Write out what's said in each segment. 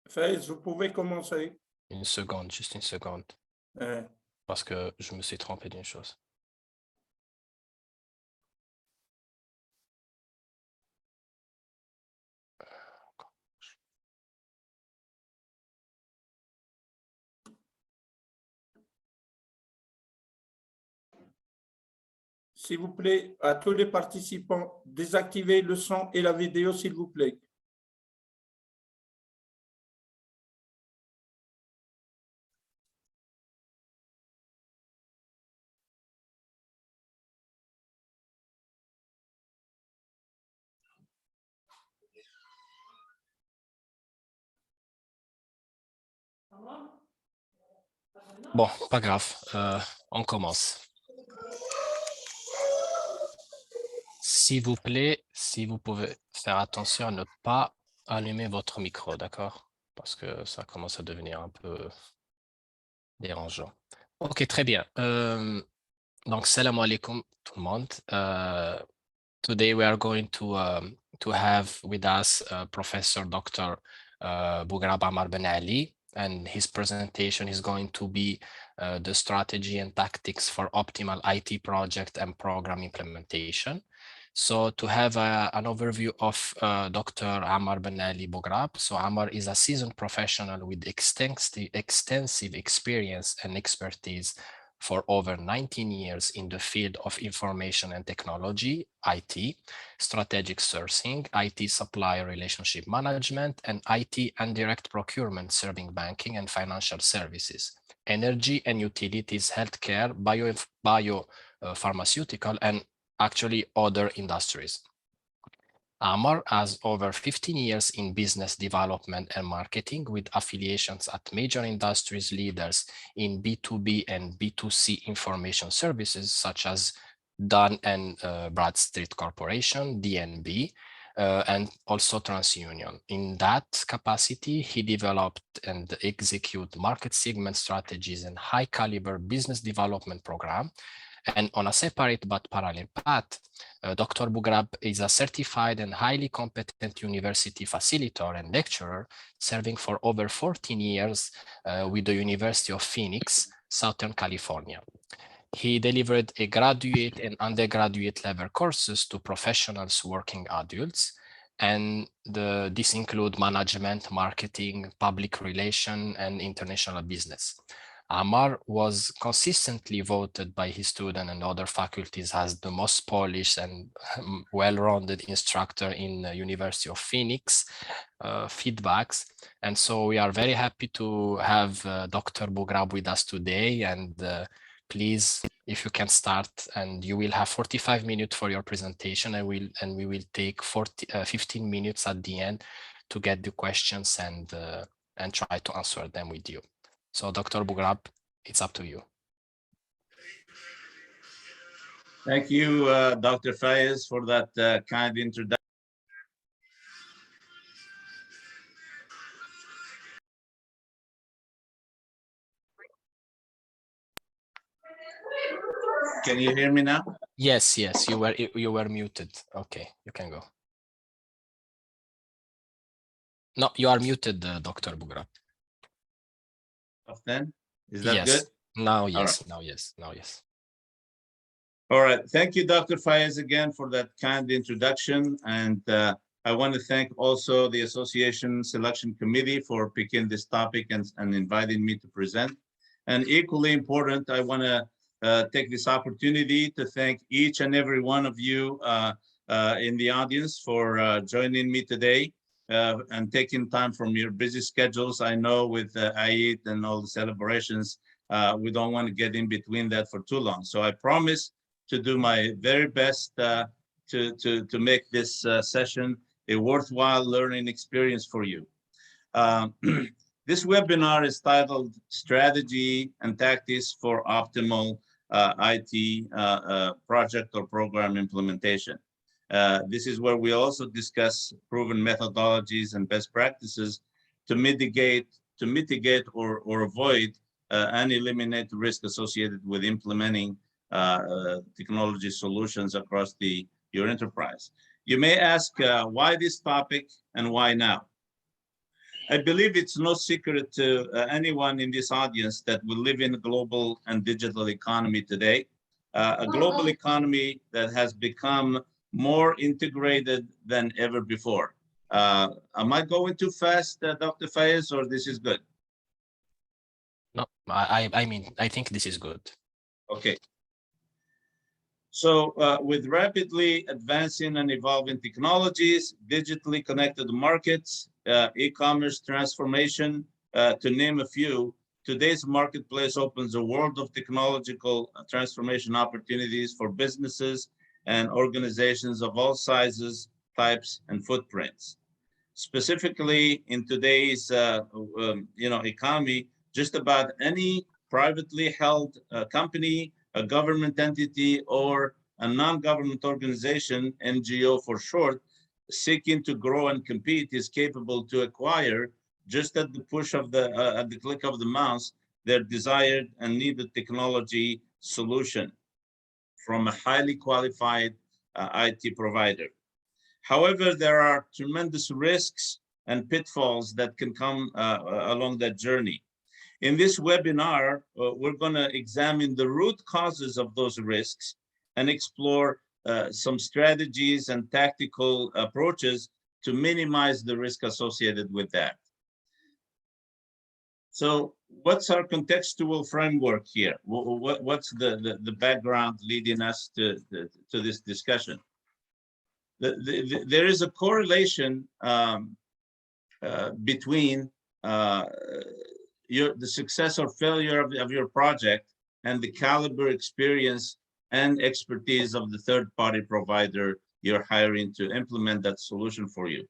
Faiz, vous pouvez commencer. Une seconde, juste une seconde. Parce que je me suis trompé d'une chose. S'il vous plaît, à tous les participants, désactivez le son et la vidéo, s'il vous plaît. Bon, pas grave, on commence. S'il vous plaît, si vous pouvez faire attention à ne pas allumer votre micro, d'accord? Parce que ça commence à devenir un peu dérangeant. Ok, très bien. Donc, salam alaikum tout le monde. Today we are going to have with us Professor Dr. Bougrab Amar Benali, and his presentation is going to be the strategy and tactics for optimal IT project and program implementation. So to have an overview of Dr. Amar Benali Bougrab. So Amar is a seasoned professional with extensive experience and expertise for over 19 years in the field of information and technology, IT, strategic sourcing, IT supplier relationship management, and IT and direct procurement serving banking and financial services, energy and utilities, healthcare, pharmaceutical, and actually other industries. Amar has over 15 years in business development and marketing with affiliations at major industries leaders in B2B and B2C information services such as Dun and Bradstreet Corporation, DNB, and also TransUnion. In that capacity, he developed and executed market segment strategies and high caliber business development program. And on a separate but parallel path, Dr. Bougrab is a certified and highly competent university facilitator and lecturer, serving for over 14 years with the University of Phoenix, Southern California. He delivered a graduate and undergraduate level courses to professionals working adults, and this include management, marketing, public relation, and international business. Amar was consistently voted by his student and other faculties as the most polished and well-rounded instructor in the University of Phoenix feedbacks. And so we are very happy to have Dr. Bougrab with us today. And please, if you can start, and you will have 45 minutes for your presentation, and we will take 15 minutes at the end to get the questions and try to answer them with you. So, Dr. Bougrab, it's up to you. Thank you, Dr. Faiz, for that kind introduction. Can you hear me now? Yes, you were muted. Okay, you can go. No, you are muted, Dr. Bougrab. Then is that good? Now yes, now yes. All right, thank you, Dr. Faiz, again for that kind introduction, and I want to thank also the Association Selection Committee for picking this topic and inviting me to present. And equally important, I want to take this opportunity to thank each and every one of you in the audience for joining me today. And taking time from your busy schedules. I know with Eid and all the celebrations, we don't want to get in between that for too long. So I promise to do my very best to make this session a worthwhile learning experience for you. This webinar is titled Strategy and Tactics for Optimal IT Project or Program Implementation. This is where we also discuss proven methodologies and best practices to mitigate or avoid and eliminate the risk associated with implementing technology solutions across your enterprise. You may ask why this topic and why now? I believe it's no secret to anyone in this audience that we live in a global and digital economy today, a global economy that has become more integrated than ever before. Am I going too fast, Dr. Fayez, or this is good? No, I mean, I think this is good. Okay. So with rapidly advancing and evolving technologies, digitally connected markets, e-commerce transformation, to name a few, today's marketplace opens a world of technological transformation opportunities for businesses and organizations of all sizes, types, and footprints. Specifically in today's economy, just about any privately held company, a government entity, or a non-government organization, NGO for short, seeking to grow and compete is capable to acquire, just at the push of at the click of the mouse, their desired and needed technology solution from a highly qualified IT provider. However, there are tremendous risks and pitfalls that can come along that journey. In this webinar, we're going to examine the root causes of those risks and explore some strategies and tactical approaches to minimize the risk associated with that. So what's our contextual framework here? What's the background leading us to this discussion? There is a correlation between the success or failure of your project and the caliber, experience, and expertise of the third-party provider you're hiring to implement that solution for you.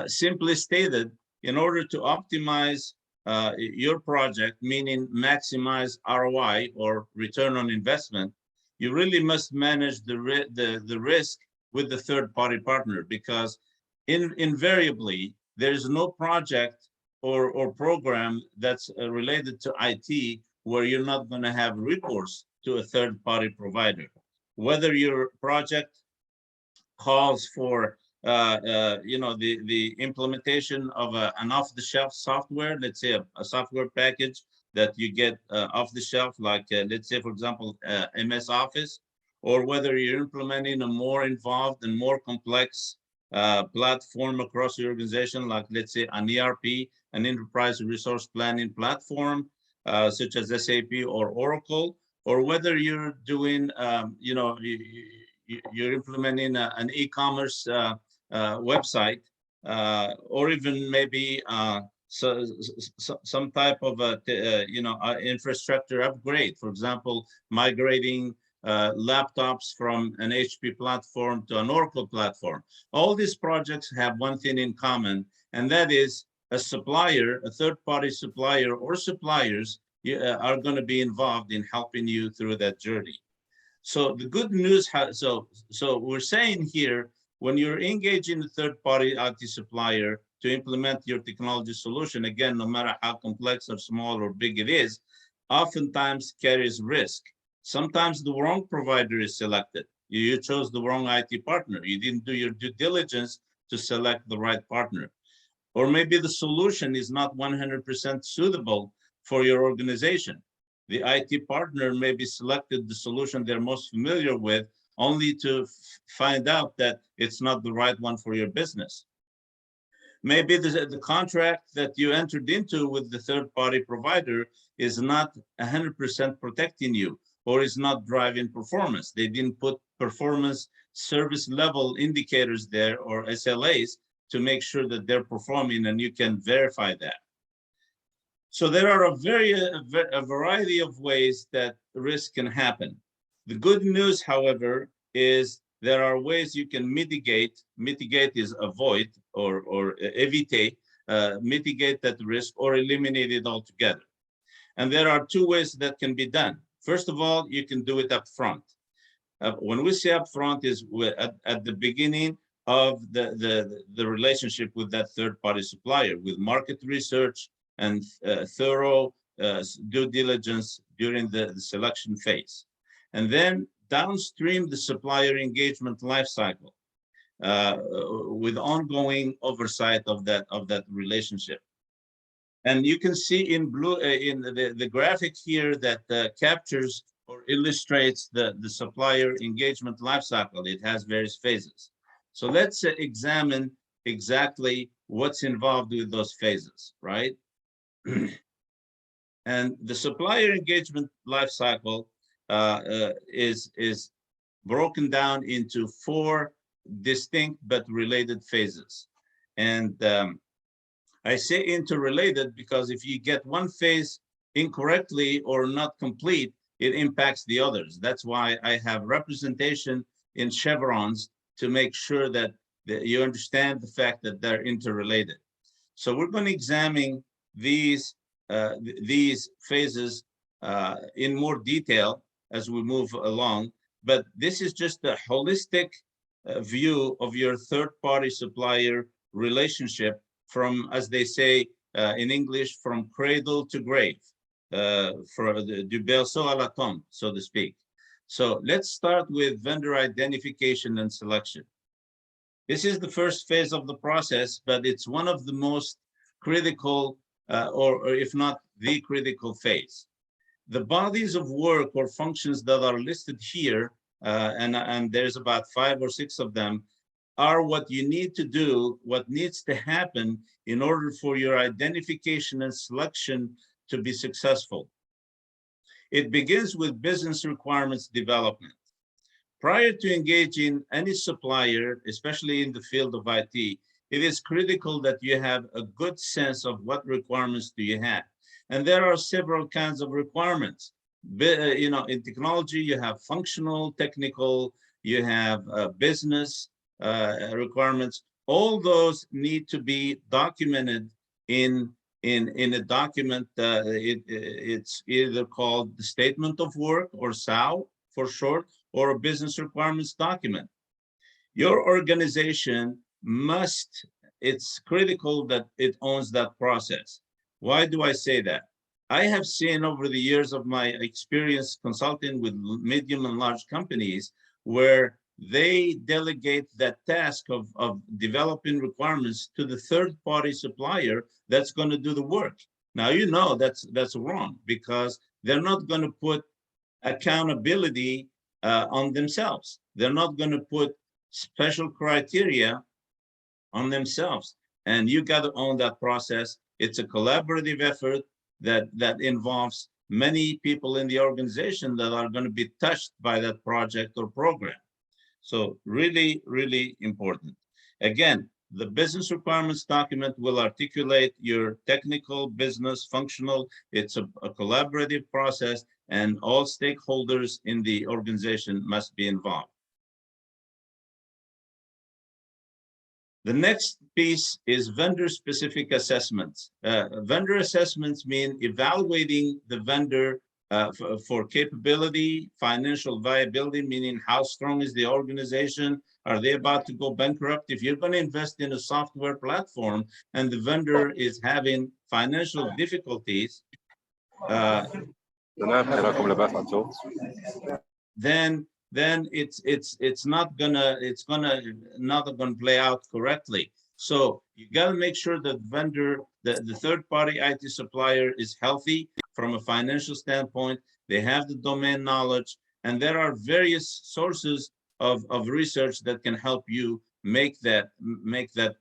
Simply stated, in order to optimize your project, meaning maximize ROI or return on investment, you really must manage the risk with the third-party partner, because invariably there is no project or program that's related to IT where you're not going to have recourse to a third-party provider. Whether your project calls for the implementation of an off-the-shelf software, let's say a software package that you get off the shelf, like let's say, for example, MS Office, or whether you're implementing a more involved and more complex platform across the organization, like let's say an ERP, an enterprise resource planning platform, such as SAP or Oracle, or whether you're doing, you're implementing an e-commerce website, or even maybe some type of infrastructure upgrade. For example, migrating laptops from an HP platform to an Oracle platform. All these projects have one thing in common, and that is a supplier, a third-party supplier or suppliers are going to be involved in helping you through that journey. So the good news, so we're saying here, when you're engaging a third-party IT supplier to implement your technology solution, again, no matter how complex or small or big it is, oftentimes carries risk. Sometimes the wrong provider is selected. You chose the wrong IT partner. You didn't do your due diligence to select the right partner. Or maybe the solution is not 100% suitable for your organization. The IT partner maybe selected the solution they're most familiar with, only to find out that it's not the right one for your business. Maybe the contract that you entered into with the third-party provider is not 100% protecting you, or is not driving performance. They didn't put performance service level indicators there, or SLAs, to make sure that they're performing, and you can verify that. So there are a variety of ways that risk can happen. The good news, however, is there are ways you can mitigate. Mitigate is avoid or evite, mitigate that risk or eliminate it altogether. And there are two ways that can be done. First of all, you can do it up front. When we say up front is at the beginning of the relationship with that third-party supplier, with market research and thorough due diligence during the selection phase. And then downstream the supplier engagement lifecycle with ongoing oversight of that relationship. And you can see in blue in the graphic here that captures or illustrates the supplier engagement lifecycle. It has various phases. So let's examine exactly what's involved with those phases, right? And the supplier engagement lifecycle is broken down into 4 distinct but related phases. And I say interrelated because if you get one phase incorrectly or not complete, it impacts the others. That's why I have representation in chevrons to make sure that you understand the fact that they're interrelated. So we're going to examine these phases in more detail as we move along, but this is just a holistic view of your third-party supplier relationship from, as they say in English, from cradle to grave, du berceau à la tombe, so to speak. So let's start with vendor identification and selection. This is the first phase of the process, but it's one of the most critical, or if not the critical phase. The bodies of work or functions that are listed here, and there's about 5 or 6 of them, are what you need to do, what needs to happen in order for your identification and selection to be successful. It begins with business requirements development. Prior to engaging any supplier, especially in the field of IT, it is critical that you have a good sense of what requirements do you have. And there are several kinds of requirements. You know, in technology, you have functional, technical, you have business requirements. All those need to be documented in a document. It's either called the Statement of Work, or SOW for short, or a business requirements document. Your organization must, it's critical that it owns that process. Why do I say that? I have seen over the years of my experience consulting with medium and large companies where they delegate that task of developing requirements to the third-party supplier that's going to do the work. Now, you know that's wrong, because they're not going to put accountability on themselves. They're not going to put special criteria on themselves. And you got to own that process. It's a collaborative effort that involves many people in the organization that are going to be touched by that project or program. So really, really important. Again, the business requirements document will articulate your technical, business, functional. It's a collaborative process, and all stakeholders in the organization must be involved. The next piece is vendor-specific assessments. Vendor assessments mean evaluating the vendor for capability, financial viability, meaning how strong is the organization? Are they about to go bankrupt? If you're going to invest in a software platform and the vendor is having financial difficulties, then it's not gonna play out correctly. So you got to make sure that the third-party IT supplier is healthy from a financial standpoint. They have the domain knowledge, and there are various sources of research that can help you make that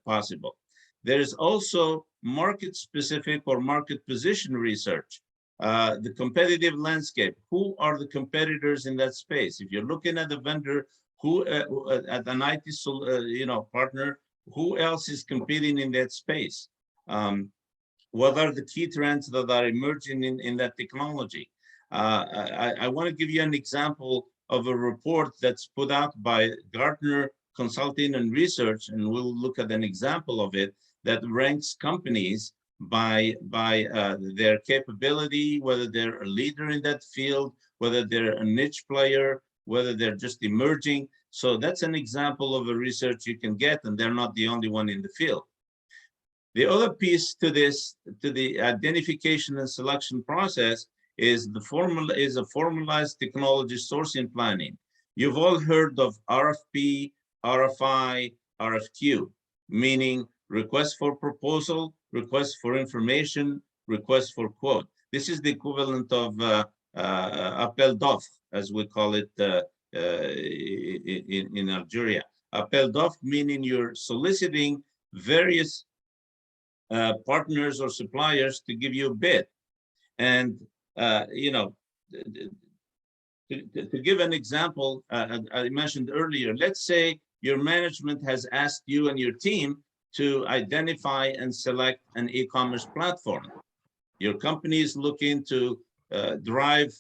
possible. There's also market-specific or market position research. The competitive landscape. Who are the competitors in that space? If you're looking at a vendor, who at an IT partner, who else is competing in that space? What are the key trends that are emerging in that technology? I want to give you an example of a report that's put out by Gartner Consulting and Research, and we'll look at an example of it that ranks companies by their capability, whether they're a leader in that field, whether they're a niche player, whether they're just emerging. So that's an example of a research you can get, and they're not the only one in the field. The other piece to this, to the identification and selection process, is a formalized technology sourcing planning. You've all heard of RFP, RFI, RFQ, meaning request for proposal, request for information, request for quote. This is the equivalent of appel d'offre, as we call it in Algeria. Appel d'offre meaning you're soliciting various partners or suppliers to give you a bid. And, you know, to give an example, I mentioned earlier, let's say your management has asked you and your team to identify and select an e-commerce platform. Your company is looking to drive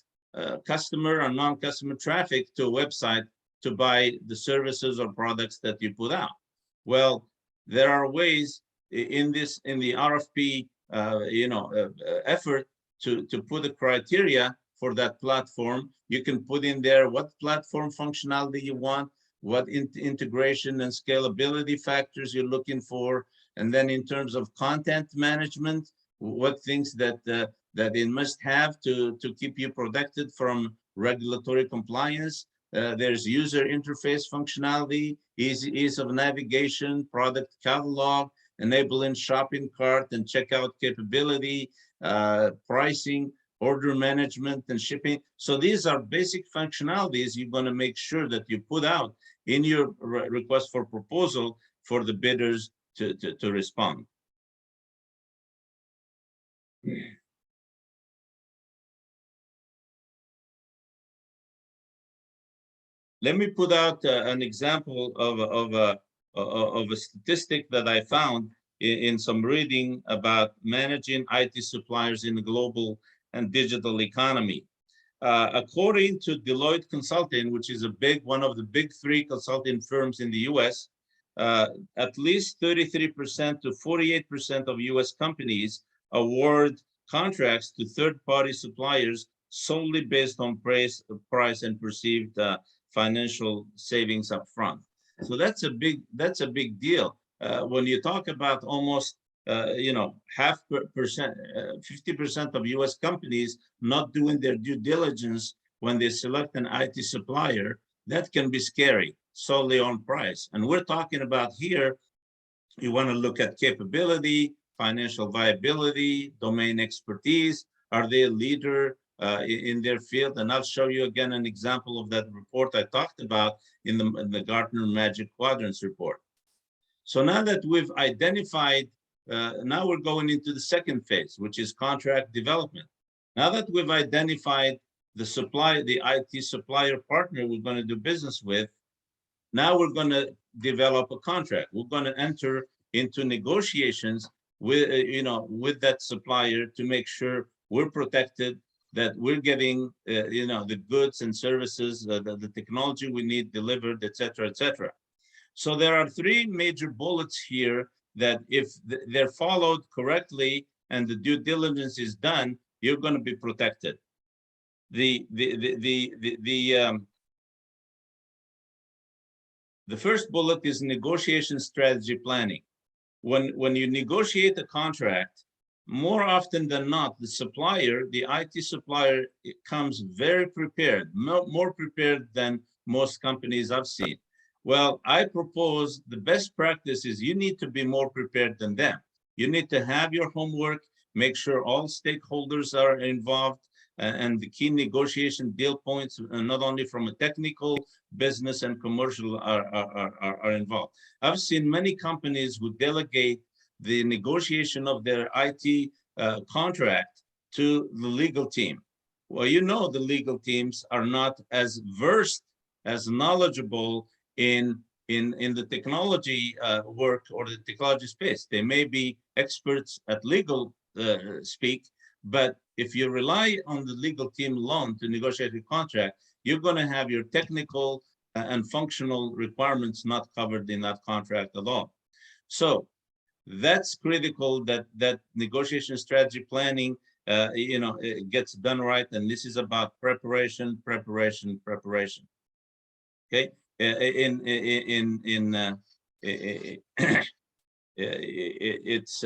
customer or non-customer traffic to a website to buy the services or products that you put out. Well, there are ways in the RFP, effort to put a criteria for that platform. You can put in there what platform functionality you want, what integration and scalability factors you're looking for, and then in terms of content management, what things that it must have to keep you protected from regulatory compliance. There's user interface functionality, ease of navigation, product catalog, enabling shopping cart and checkout capability, pricing, order management, and shipping. So these are basic functionalities you're going to make sure that you put out in your request for proposal for the bidders to respond. Let me put out an example of a statistic that I found in some reading about managing IT suppliers in the global and digital economy. According to Deloitte Consulting, which is one of the big three consulting firms in the US, at least 33% to 48% of US companies award contracts to third-party suppliers solely based on price and perceived financial savings up front. So that's a big deal. When you talk about almost 50% of US companies not doing their due diligence when they select an IT supplier, that can be scary solely on price. And we're talking about here, you want to look at capability, financial viability, domain expertise. Are they a leader in their field? And I'll show you again an example of that report I talked about in the Gartner Magic Quadrants report. So now that we've identified, now we're going into the second phase, which is contract development. Now that we've identified the IT supplier partner we're going to do business with, now we're going to develop a contract. We're going to enter into negotiations with, with that supplier to make sure we're protected, that we're getting, the goods and services, the technology we need delivered, et cetera, et cetera. So there are three major bullets here that if they're followed correctly and the due diligence is done, you're going to be protected. The first bullet is negotiation strategy planning. When you negotiate a contract, more often than not, the IT supplier, it comes very prepared, more prepared than most companies I've seen. Well, I propose the best practice is you need to be more prepared than them. You need to have your homework, make sure all stakeholders are involved, and the key negotiation deal points, not only from a technical, business, and commercial are involved. I've seen many companies who delegate the negotiation of their IT contract to the legal team. Well, the legal teams are not as versed, as knowledgeable in the technology work or the technology space. They may be experts at legal speak, but if you rely on the legal team alone to negotiate a contract, you're going to have your technical and functional requirements not covered in that contract at all. So that's critical that negotiation strategy planning, it gets done right. And this is about preparation. Okay. It's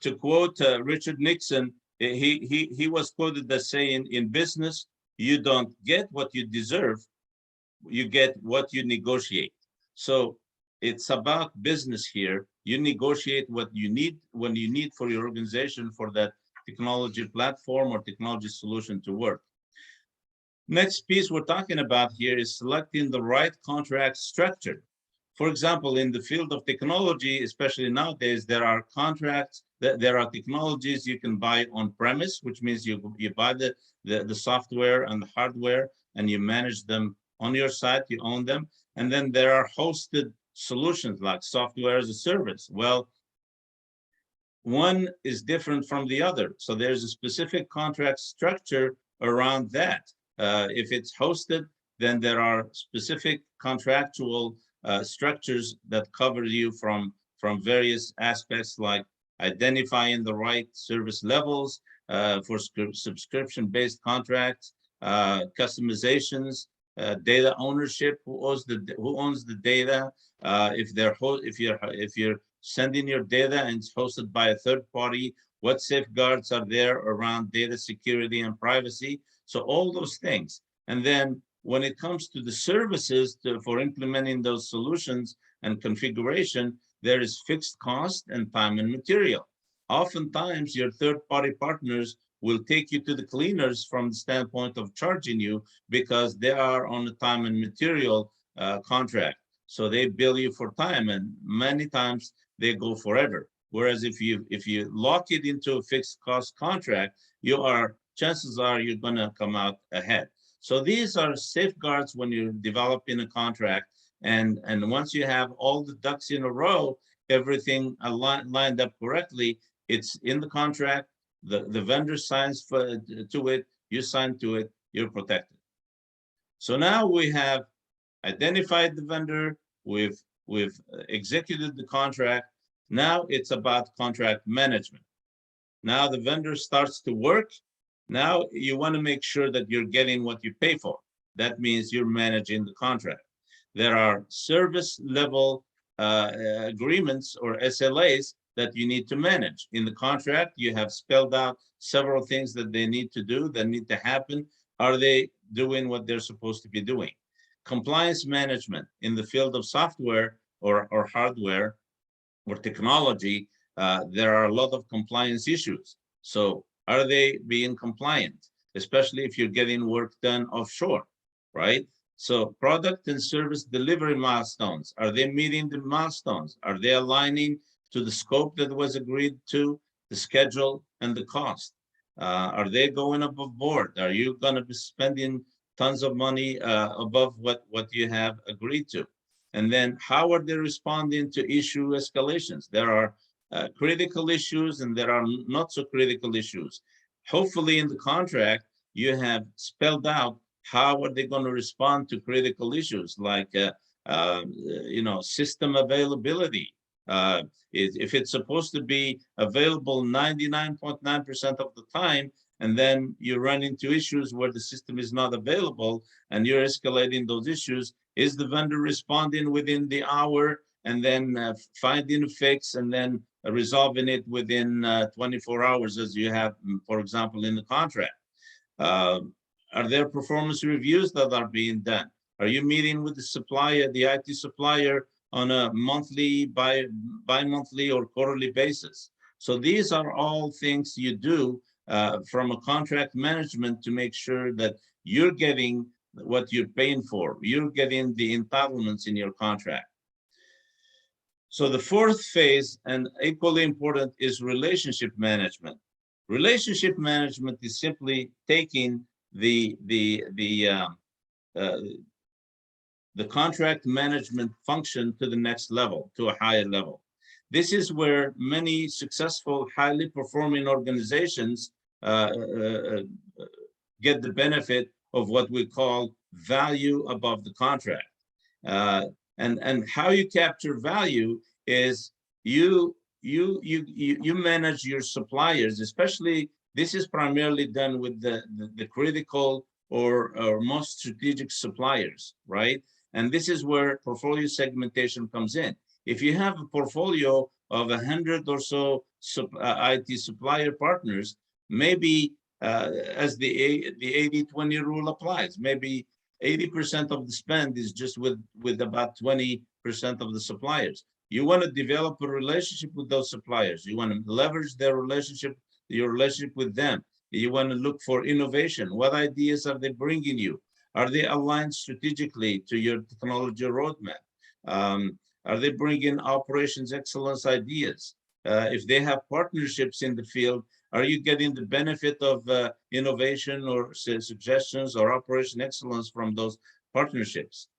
to quote Richard Nixon, he was quoted as saying, in business, you don't get what you deserve, you get what you negotiate. So it's about business here. You negotiate what you need, when you need for your organization for that technology platform or technology solution to work. Next piece we're talking about here is selecting the right contract structure. For example, in the field of technology, especially nowadays, there are contracts, there are technologies you can buy on premise, which means you buy the software and the hardware and you manage them on your site, you own them. And then there are hosted solutions like software as a service. Well, one is different from the other. So there's a specific contract structure around that. If it's hosted, then there are specific contractual structures that cover you from various aspects, like identifying the right service levels for subscription-based contracts, customizations, data ownership, who owns the data, if you're sending your data and it's hosted by a third party, what safeguards are there around data security and privacy? So all those things. And then when it comes to the services for implementing those solutions and configuration, there is fixed cost and time and material. Oftentimes, your third-party partners will take you to the cleaners from the standpoint of charging you because they are on the time and material contract. So they bill you for time, and many times they go forever. Whereas if you lock it into a fixed cost contract, chances are you're going to come out ahead. So these are safeguards when you're developing a contract. And once you have all the ducks in a row, everything lined up correctly, it's in the contract, the vendor signs to it, you sign to it, you're protected. So now we have identified the vendor, we've executed the contract. Now it's about contract management. Now the vendor starts to work. Now you want to make sure that you're getting what you pay for. That means you're managing the contract. There are service level agreements or SLAs that you need to manage. In the contract, you have spelled out several things that they need to do, that need to happen. Are they doing what they're supposed to be doing? Compliance management in the field of software or hardware or technology, there are a lot of compliance issues. So are they being compliant, especially if you're getting work done offshore, right? So product and service delivery milestones, are they meeting the milestones? Are they aligning to the scope that was agreed to, the schedule, and the cost? Are they going above board? Are you going to be spending tons of money above what you have agreed to? And then how are they responding to issue escalations? There are critical issues and there are not so critical issues. Hopefully in the contract, you have spelled out how are they going to respond to critical issues like system availability. If it's supposed to be available 99.9% of the time, and then you run into issues where the system is not available and you're escalating those issues, is the vendor responding within the hour and then finding a fix and then resolving it within 24 hours as you have, for example, in the contract? Are there performance reviews that are being done? Are you meeting with the supplier, the IT supplier, on a monthly, bi-monthly or quarterly basis? So these are all things you do from a contract management to make sure that you're getting what you're paying for. You're getting the entitlements in your contract. So the fourth phase, and equally important, is relationship management. Relationship management is simply taking the contract management function to the next level, to a higher level. This is where many successful, highly performing organizations get the benefit of what we call value above the contract. And how you capture value is you manage your suppliers, especially this is primarily done with the critical or most strategic suppliers, right? And this is where portfolio segmentation comes in. If you have a portfolio of 100 or so IT supplier partners, maybe as the 80-20 rule applies, maybe 80% of the spend is just with about 20% of the suppliers. You want to develop a relationship with those suppliers. You want to leverage their relationship, your relationship with them. You want to look for innovation. What ideas are they bringing you? Are they aligned strategically to your technology roadmap? Are they bringing operations excellence ideas? If they have partnerships in the field, are you getting the benefit of innovation or suggestions or operation excellence from those partnerships?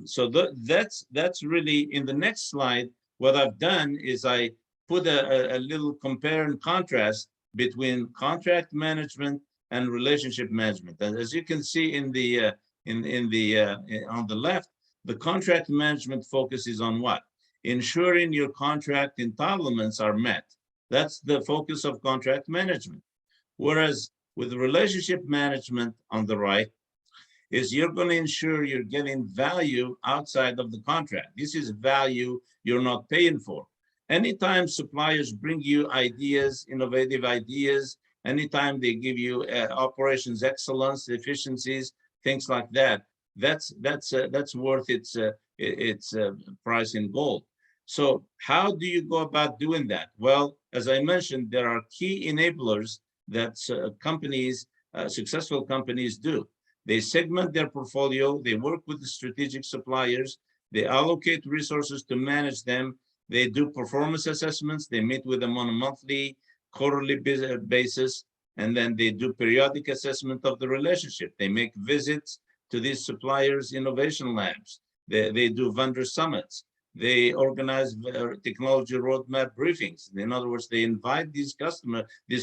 So that's really, in the next slide, what I've done is I put a little compare and contrast between contract management and relationship management. And as you can see in the on the left, the contract management focuses on what? Ensuring your contract entitlements are met. That's the focus of contract management. Whereas with relationship management on the right, is you're going to ensure you're getting value outside of the contract. This is value you're not paying for. Anytime suppliers bring you ideas, innovative ideas, anytime they give you operations excellence, efficiencies, things like that, that's worth its price in gold. So how do you go about doing that? Well, as I mentioned, there are key enablers that companies, successful companies do. They segment their portfolio, they work with the strategic suppliers, they allocate resources to manage them, they do performance assessments, they meet with them on a monthly, quarterly basis, and then they do periodic assessment of the relationship. They make visits to these suppliers' innovation labs. They do vendor summits. They organize technology roadmap briefings. In other words, they invite these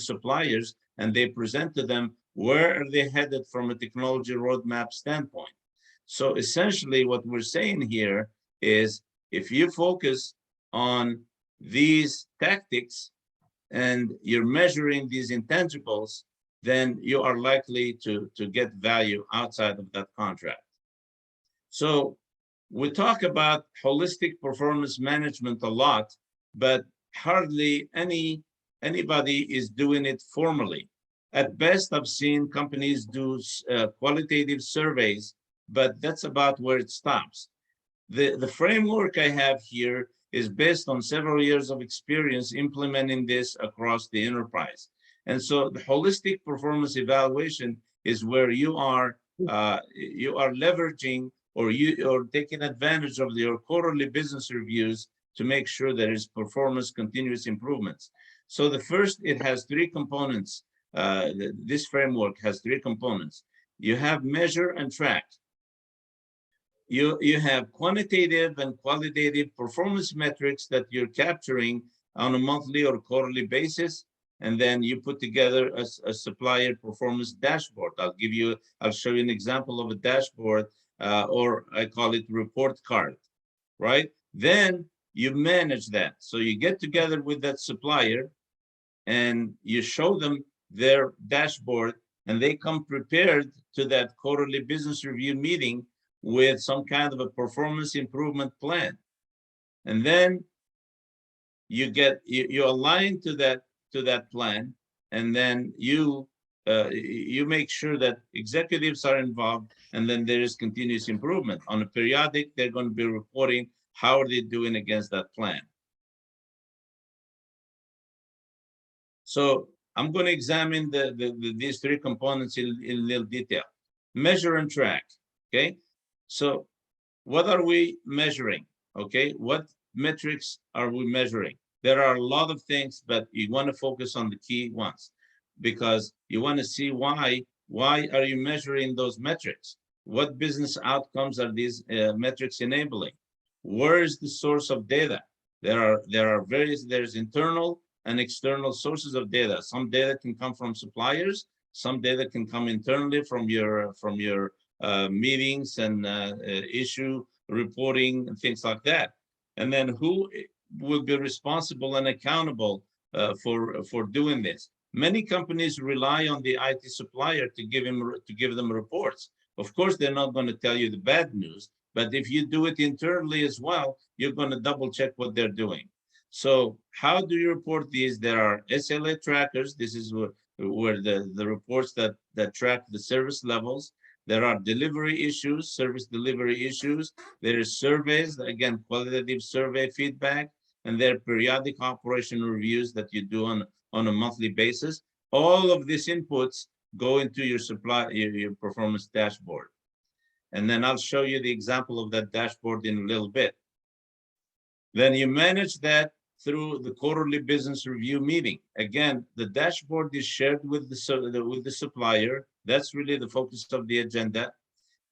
suppliers, and they present to them where are they headed from a technology roadmap standpoint. So essentially what we're saying here is if you focus on these tactics and you're measuring these intangibles, then you are likely to get value outside of that contract. So we talk about holistic performance management a lot, but hardly anybody is doing it formally. At best, I've seen companies do qualitative surveys, but that's about where it stops. The framework I have here is based on several years of experience implementing this across the enterprise. And so the holistic performance evaluation is where you are leveraging or taking advantage of your quarterly business reviews to make sure there is performance continuous improvements. So the first, it has three components. This framework has three components. You have measure and track. You have quantitative and qualitative performance metrics that you're capturing on a monthly or quarterly basis, and then you put together a supplier performance dashboard. I'll show you an example of a dashboard, or I call it report card, right? Then you manage that. So you get together with that supplier and you show them their dashboard, and they come prepared to that quarterly business review meeting with some kind of a performance improvement plan. And then you align to that plan, and then you make sure that executives are involved, and then there is continuous improvement. On a periodic, they're going to be reporting how are they doing against that plan. So I'm going to examine these three components in little detail. Measure and track, okay? So what are we measuring, okay? What metrics are we measuring? There are a lot of things, but you want to focus on the key ones because you want to see why are you measuring those metrics? What business outcomes are these metrics enabling? Where is the source of data? There's internal and external sources of data. Some data can come from suppliers. Some data can come internally from your meetings and issue reporting and things like that. And then who will be responsible and accountable for doing this? Many companies rely on the IT supplier to give them reports. Of course, they're not going to tell you the bad news, but if you do it internally as well, you're going to double check what they're doing. So how do you report these? There are SLA trackers. This is where the reports that track the service levels. There are delivery issues, service delivery issues. There is surveys, again, qualitative survey feedback, and there are periodic operational reviews that you do on a monthly basis. All of these inputs go into your performance dashboard. And then I'll show you the example of that dashboard in a little bit. Then you manage that through the quarterly business review meeting. Again, the dashboard is shared with the supplier. That's really the focus of the agenda.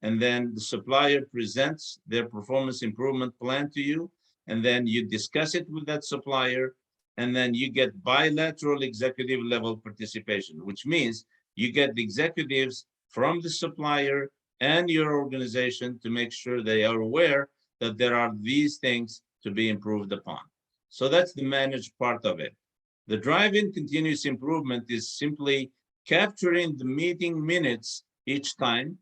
And then the supplier presents their performance improvement plan to you. And then you discuss it with that supplier. And then you get bilateral executive level participation, which means you get the executives from the supplier and your organization to make sure they are aware that there are these things to be improved upon. So that's the managed part of it. The drive-in continuous improvement is simply capturing the meeting minutes each time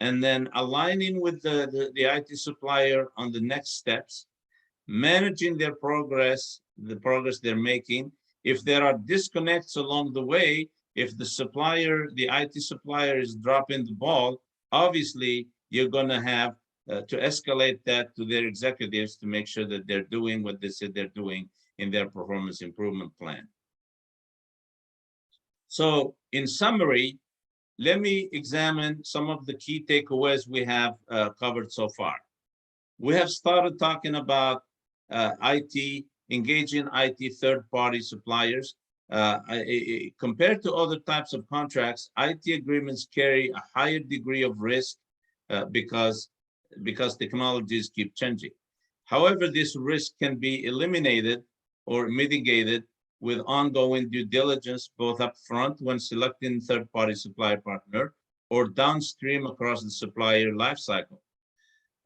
and then aligning with the IT supplier on the next steps, managing their progress, the progress they're making. If there are disconnects along the way, if the supplier, the IT supplier is dropping the ball, obviously you're going to have to escalate that to their executives to make sure that they're doing what they said they're doing in their performance improvement plan. So in summary, let me examine some of the key takeaways we have covered so far. We have started talking about IT, engaging IT third-party suppliers. Compared to other types of contracts, IT agreements carry a higher degree of risk because technologies keep changing. However, this risk can be eliminated or mitigated with ongoing due diligence, both upfront when selecting third-party supply partner or downstream across the supplier lifecycle.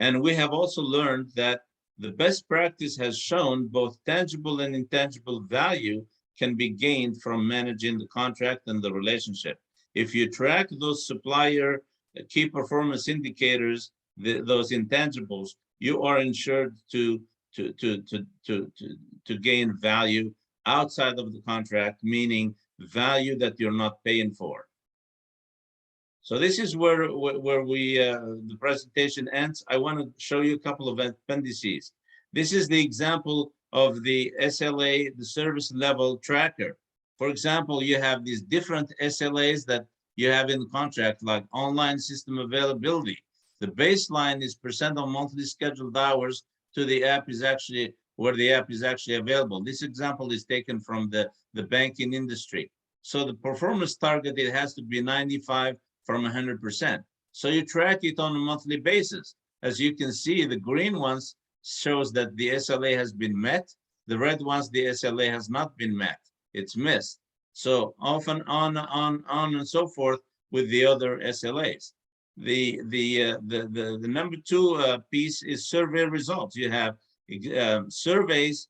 And we have also learned that the best practice has shown both tangible and intangible value can be gained from managing the contract and the relationship. If you track those supplier key performance indicators, those intangibles, you are ensured to gain value outside of the contract, meaning value that you're not paying for. So this is where the presentation ends. I want to show you a couple of appendices. This is the example of the SLA, the service level tracker. For example, you have these different SLAs that you have in the contract, like online system availability. The baseline is % of monthly scheduled hours to the app is actually where the app is actually available. This example is taken from the banking industry. So the performance target, it has to be 95 from 100%. So you track it on a monthly basis. As you can see, the green ones shows that the SLA has been met. The red ones, the SLA has not been met. It's missed. So often on and so forth with the other SLAs. The number two piece is survey results. You have surveys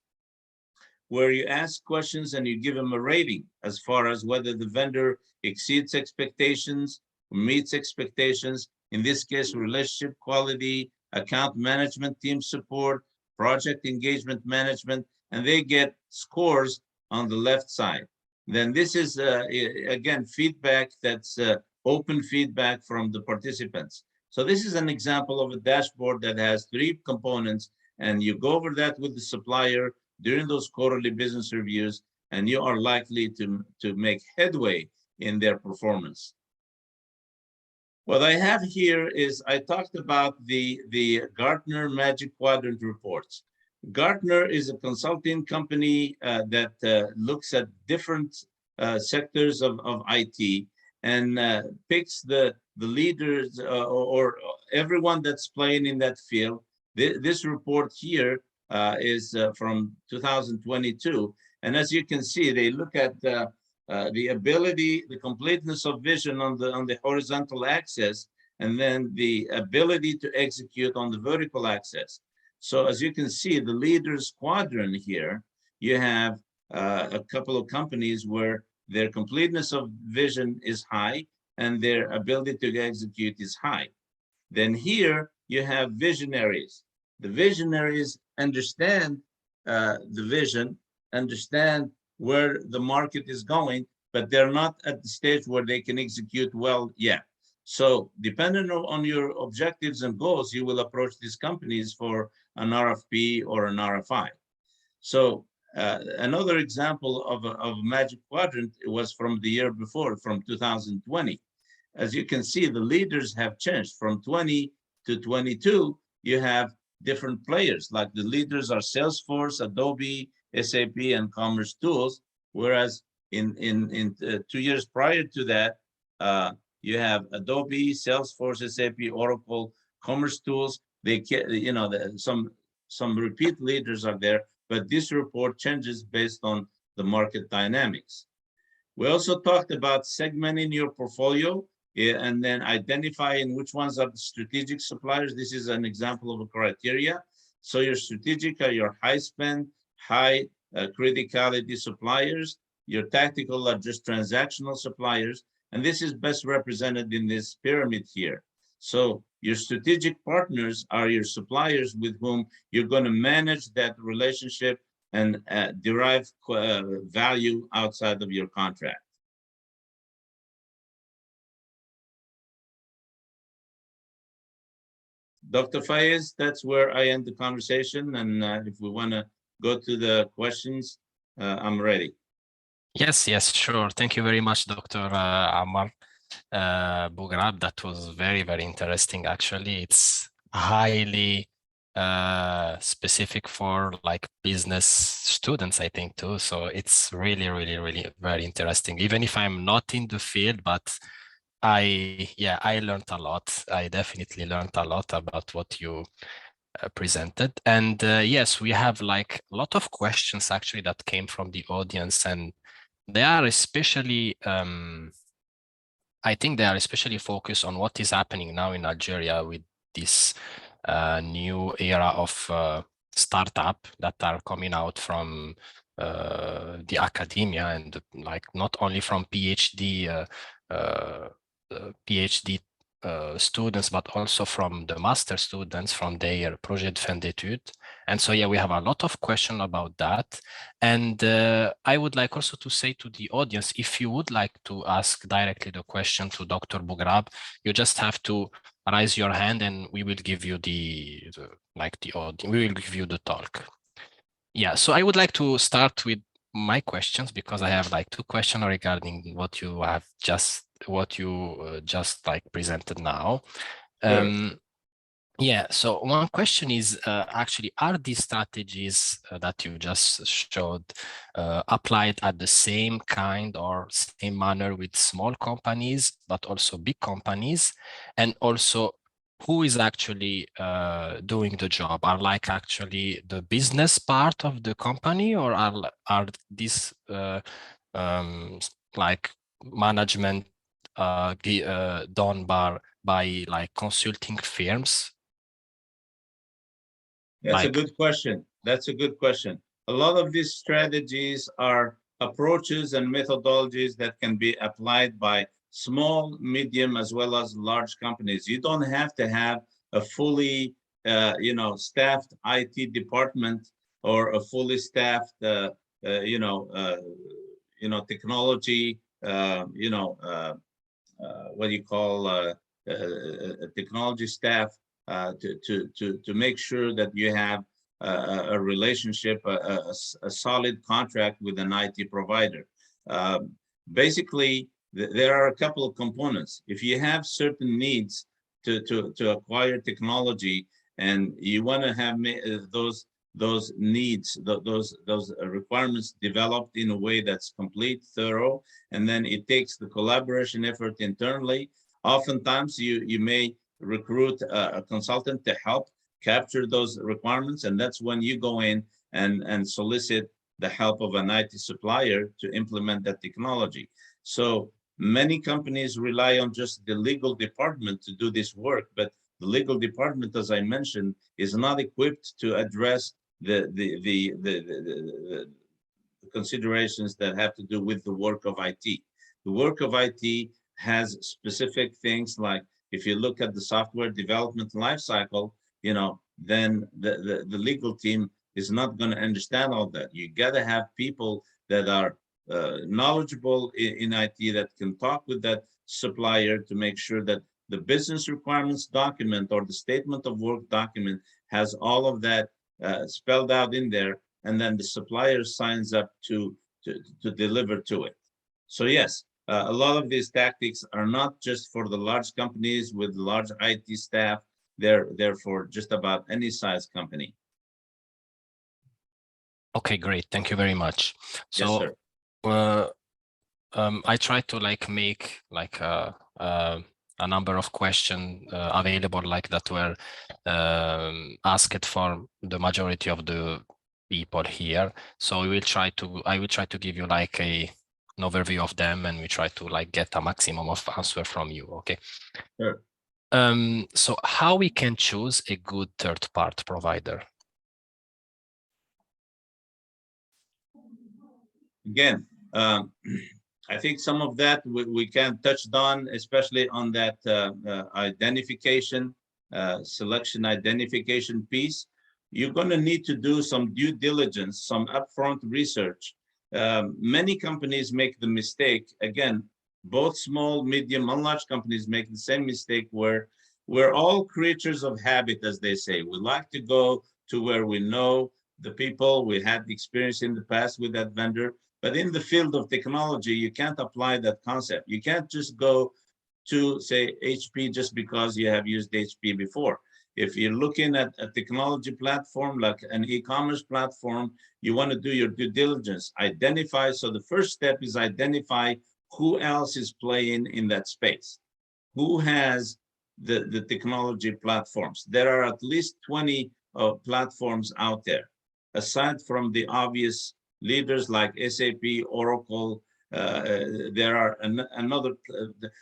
where you ask questions and you give them a rating as far as whether the vendor exceeds expectations, meets expectations. In this case, relationship quality, account management, team support, project engagement management, and they get scores on the left side. Then this is, again, feedback that's open feedback from the participants. So this is an example of a dashboard that has 3 components, and you go over that with the supplier during those quarterly business reviews, and you are likely to make headway in their performance. What I have here is I talked about the Gartner Magic Quadrant reports. Gartner is a consulting company that looks at different sectors of IT and picks the leaders or everyone that's playing in that field. This report here is from 2022. And as you can see, they look at the ability, the completeness of vision on the horizontal axis, and then the ability to execute on the vertical axis. So as you can see, the leaders quadrant here, you have a couple of companies where their completeness of vision is high and their ability to execute is high. Then here you have visionaries. The visionaries understand the vision, understand where the market is going, but they're not at the stage where they can execute well yet. So depending on your objectives and goals, you will approach these companies for an RFP or an RFI. So Another example of Magic Quadrant was from the year before, from 2020. As you can see, the leaders have changed from 20 to 22. You have different players, like the leaders are Salesforce, Adobe, SAP, and Commerce Tools. Whereas in 2 years prior to that, you have Adobe, Salesforce, SAP, Oracle, Commerce Tools. They, you know, some repeat leaders are there, but this report changes based on the market dynamics. We also talked about segmenting your portfolio and then identifying which ones are the strategic suppliers. This is an example of a criteria. So your strategic are your high spend, high criticality suppliers. Your tactical are just transactional suppliers. And this is best represented in this pyramid here. So your strategic partners are your suppliers with whom you're going to manage that relationship and derive value outside of your contract. Dr. Faiz, that's where I end the conversation. And if we want to go to the questions, I'm ready. Yes, sure. Thank you very much, Dr. Amar Bougrab. That was very, very interesting. Actually, it's highly specific for like business students, I think, too. So it's really, really, really very interesting. Even if I'm not in the field, but I learned a lot. I definitely learned a lot about what you presented. And yes, we have like a lot of questions actually that came from the audience, and they are especially, I think they are especially focused on what is happening now in Algeria with this new era of startup that are coming out from the academia, and like not only from PhD students, but also from the master students from their projet de fin d'études. And so, yeah, we have a lot of questions about that. And I would like also to say to the audience, if you would like to ask directly the question to Dr. Bougrab, you just have to raise your hand and we will give you we will give you the talk. Yeah, so I would like to start with my questions, because I have like 2 questions regarding what you have just like presented now. Sure. Yeah, so one question is actually, are these strategies that you just showed applied at the same kind or same manner with small companies, but also big companies? And also, who is actually doing the job? Are like actually the business part of the company, or are these like management done by like consulting firms? That's a good question. That's a good question. A lot of these strategies are approaches and methodologies that can be applied by small, medium, as well as large companies. You don't have to have a fully, staffed IT department or a fully staffed, technology, what do you call a technology staff to make sure that you have a relationship, a solid contract with an IT provider. Basically, there are a couple of components. If you have certain needs to acquire technology, and you want to have those needs, those requirements developed in a way that's complete, thorough, and then it takes the collaboration effort internally. Oftentimes, you may recruit a consultant to help capture those requirements, and that's when you go in and solicit the help of an IT supplier to implement that technology. So many companies rely on just the legal department to do this work, but the legal department, as I mentioned, is not equipped to address the considerations that have to do with the work of IT. The work of IT has specific things like, if you look at the software development lifecycle, then the legal team is not going to understand all that. You got to have people that are knowledgeable in IT that can talk with that supplier to make sure that the business requirements document or the statement of work document has all of that spelled out in there, and then the supplier signs up to deliver to it. So yes, a lot of these tactics are not just for the large companies with large IT staff. They're for just about any size company. Okay, great. Thank you very much. Yes, So, sir. I try to like make like a number of questions available like that were asked for the majority of the people here. So I will try to give you like an overview of them, and we try to like get a maximum of answer from you. Okay. Sure. So how we can choose a good third-party provider? Again, I think some of that we can touch on, especially on that identification, selection identification piece. You're going to need to do some due diligence, some upfront research. Many companies make the mistake, again, both small, medium, and large companies make the same mistake where we're all creatures of habit, as they say. We like to go to where we know the people, we had experience in the past with that vendor. But in the field of technology, you can't apply that concept. You can't just go to, say, HP just because you have used HP before. If you're looking at a technology platform, like an e-commerce platform, you want to do your due diligence, identify. So the first step is identify who else is playing in that space, who has the technology platforms. There are at least 20 platforms out there, aside from the obvious leaders like SAP, Oracle. There are another.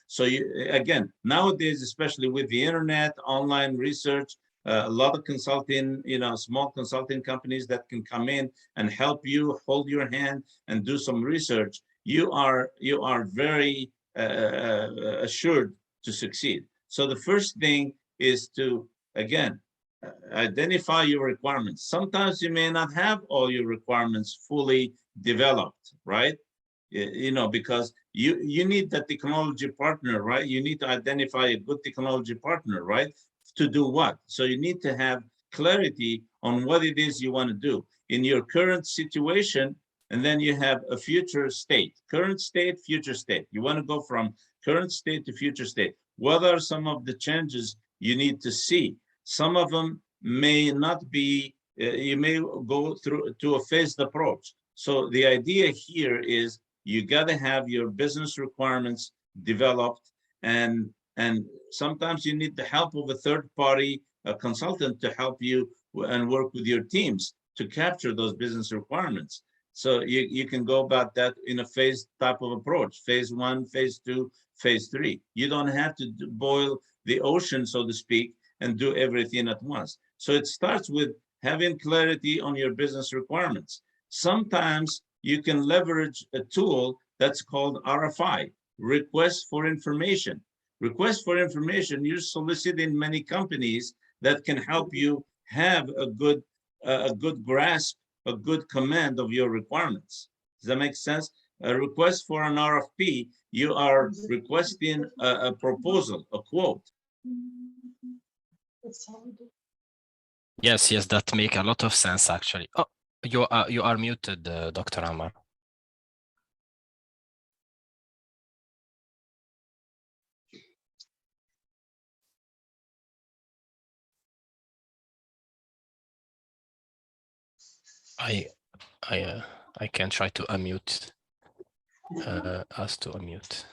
So again, nowadays, especially with the internet, online research, a lot of consulting, small consulting companies that can come in and help you, hold your hand, and do some research. You are very assured to succeed. So the first thing is to, again, identify your requirements. Sometimes you may not have all your requirements fully developed, right? Because you need that technology partner, right? You need to identify a good technology partner, right? To do what? So you need to have clarity on what it is you want to do in your current situation, and then you have a future state, current state, future state. You want to go from current state to future state. What are some of the changes you need to see? Some of them may not be, you may go through to a phased approach. So the idea here is you got to have your business requirements developed, and sometimes you need the help of a third party, a consultant, to help you and work with your teams to capture those business requirements. So you can go about that in a phased type of approach, phase 1, phase 2, phase 3. You don't have to boil the ocean, so to speak, and do everything at once. So it starts with having clarity on your business requirements. Sometimes you can leverage a tool that's called RFI, Request for Information. Request for Information, you're soliciting many companies that can help you have a good grasp, a good command of your requirements. Does that make sense? A request for an RFP, you are requesting a proposal, a quote. Yes, that make a lot of sense actually. Oh, you are muted, Dr. Amar. I can try to unmute us to unmute.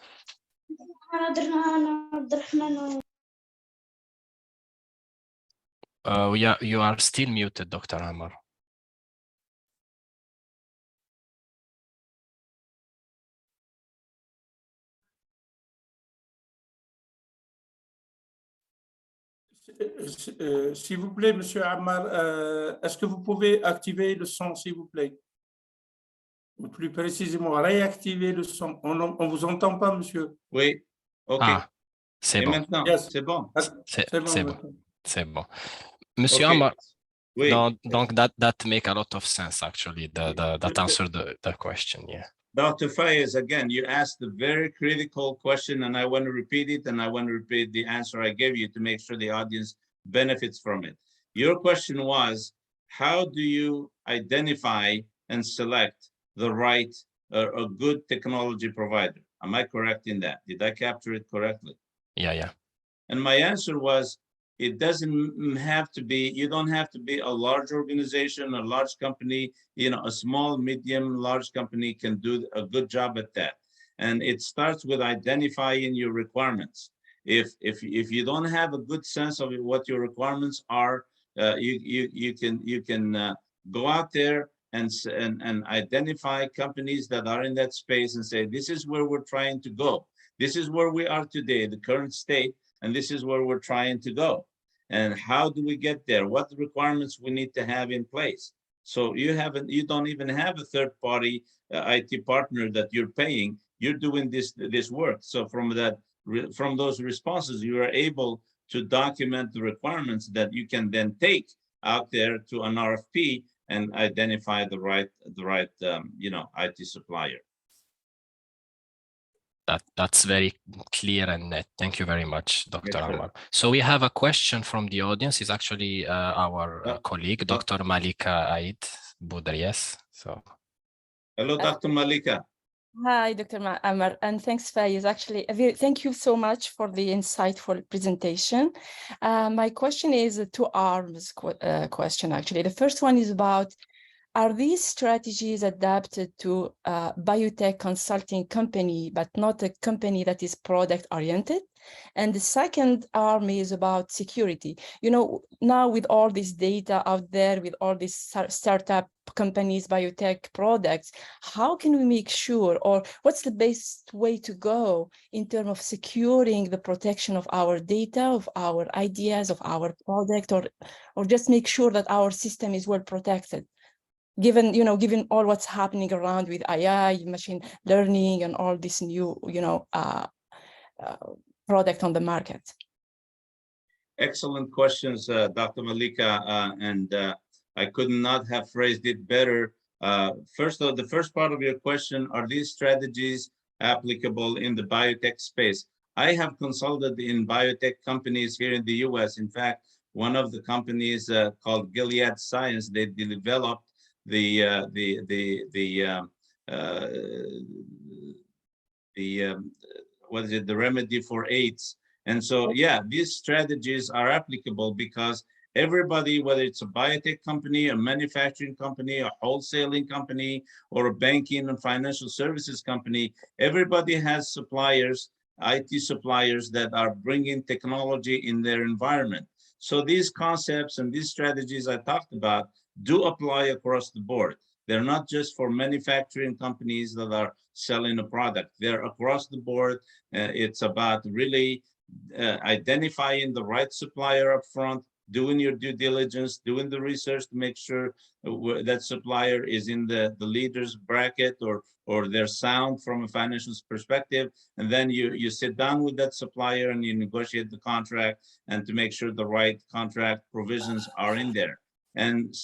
Yeah, you are still muted, Dr. Amar. S'il vous plaît, Monsieur Amar, est-ce que vous pouvez activer le son, s'il vous plaît? Ou plus précisément, réactiver le son. On ne vous entend pas, monsieur. Oui, OK. Ah, c'est bon. Maintenant, Yes. c'est bon. C'est bon. C'est bon. Monsieur Okay. Amar, Oui. donc that make a lot of sense actually. That answered the question, yeah. Dr. Fayez, again, you asked a very critical question, and I want to repeat it, and I want to repeat the answer I gave you to make sure the audience benefits from it. Your question was, how do you identify and select the right, a good technology provider? Am I correct in that? Did I capture it correctly? Yeah. And my answer was, it doesn't have to be, you don't have to be a large organization, a large company, a small, medium, large company can do a good job at that. And it starts with identifying your requirements. If you don't have a good sense of what your requirements are, you can go out there and identify companies that are in that space and say, this is where we're trying to go. This is where we are today, the current state, and this is where we're trying to go. And how do we get there? What requirements we need to have in place? So you don't even have a third-party IT partner that you're paying. You're doing this work. So from those responses, you are able to document the requirements that you can then take out there to an RFP and identify the right IT supplier. That's very clear and net. Thank you very much, Dr. Amar. So we have a question from the audience. It's actually our colleague, Dr. Malika Aid Boudrias. So, hello, Dr. Malika. Hi, Dr. Amar, and thanks, Faiz. Actually, thank you so much for the insightful presentation. My question is a two-arms question, actually. The first one is about, are these strategies adapted to a biotech consulting company, but not a company that is product-oriented? And the second arm is about security. Now with all this data out there, with all these startup companies, biotech products, how can we make sure, or what's the best way to go in terms of securing the protection of our data, of our ideas, of our product, or just make sure that our system is well protected? Given all what's happening around with AI, machine learning, and all this new, product on the market. Excellent questions, Dr. Malika, and I could not have phrased it better. First, the first part of your question, are these strategies applicable in the biotech space? I have consulted in biotech companies here in the US. In fact, one of the companies called Gilead Science, they developed the remedy for AIDS. And so, yeah, these strategies are applicable because everybody, whether it's a biotech company, a manufacturing company, a wholesaling company, or a banking and financial services company, everybody has suppliers, IT suppliers that are bringing technology in their environment. So these concepts and these strategies I talked about do apply across the board. They're not just for manufacturing companies that are selling a product. They're across the board. It's about really identifying the right supplier up front, doing your due diligence, doing the research to make sure that supplier is in the leader's bracket or they're sound from a financial perspective. And then you sit down with that supplier and you negotiate the contract and to make sure the right contract provisions are in there. And